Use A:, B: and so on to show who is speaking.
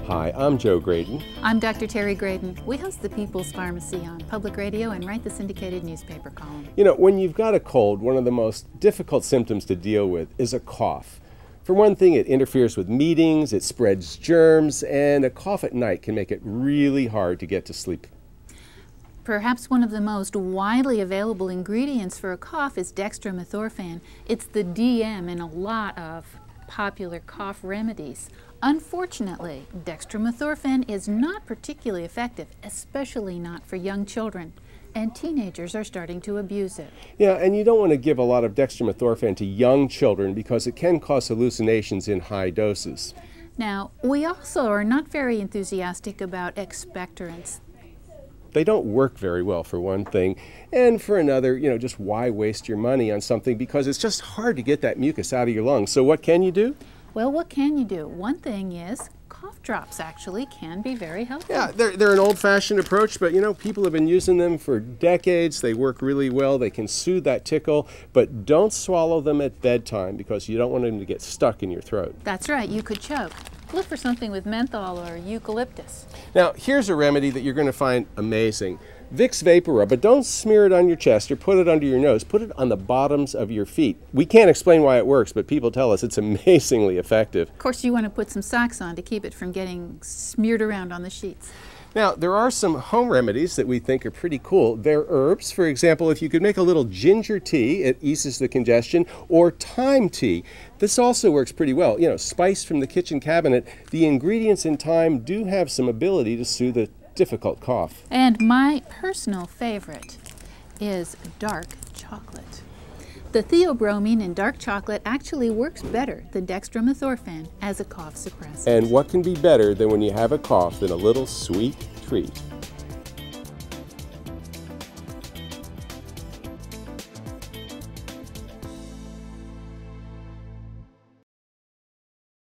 A: Hi, I'm Joe Graedon.
B: I'm Dr. Terry Graedon. We host the People's Pharmacy on public radio and write the syndicated newspaper column.
A: You know, when you've got a cold, one of the most difficult symptoms to deal with is a cough. For one thing, it interferes with meetings, it spreads germs, and a cough at night can make it really hard to get to sleep.
B: Perhaps one of the most widely available ingredients for a cough is dextromethorphan. It's the DM in a lot of popular cough remedies. Unfortunately, dextromethorphan is not particularly effective, especially not for young children, and teenagers are starting to abuse it.
A: Yeah, and you don't want to give a lot of dextromethorphan to young children because it can cause hallucinations in high doses.
B: Now, we also are not very enthusiastic about expectorants.
A: They don't work very well, for one thing, and for another, just why waste your money on something, because it's just hard to get that mucus out of your lungs. So what can you do?
B: Well, what can you do? One thing is cough drops actually can be very helpful.
A: Yeah, they're an old-fashioned approach, but people have been using them for decades. They work really well. They can soothe that tickle, but don't swallow them at bedtime because you don't want them to get stuck in your throat.
B: That's right, you could choke. Look for something with menthol or eucalyptus.
A: Now, here's a remedy that you're going to find amazing. Vicks Vapor Rub, but don't smear it on your chest or put it under your nose. Put it on the bottoms of your feet. We can't explain why it works, but people tell us it's amazingly effective.
B: Of course, you want to put some socks on to keep it from getting smeared around on the sheets.
A: Now, there are some home remedies that we think are pretty cool. They're herbs. For example, if you could make a little ginger tea, it eases the congestion, or thyme tea. This also works pretty well. Spice from the kitchen cabinet. The ingredients in thyme do have some ability to soothe a difficult cough.
B: And my personal favorite is dark chocolate. The theobromine in dark chocolate actually works better than dextromethorphan as a cough suppressant.
A: And what can be better than when you have a cough than a little sweet treat?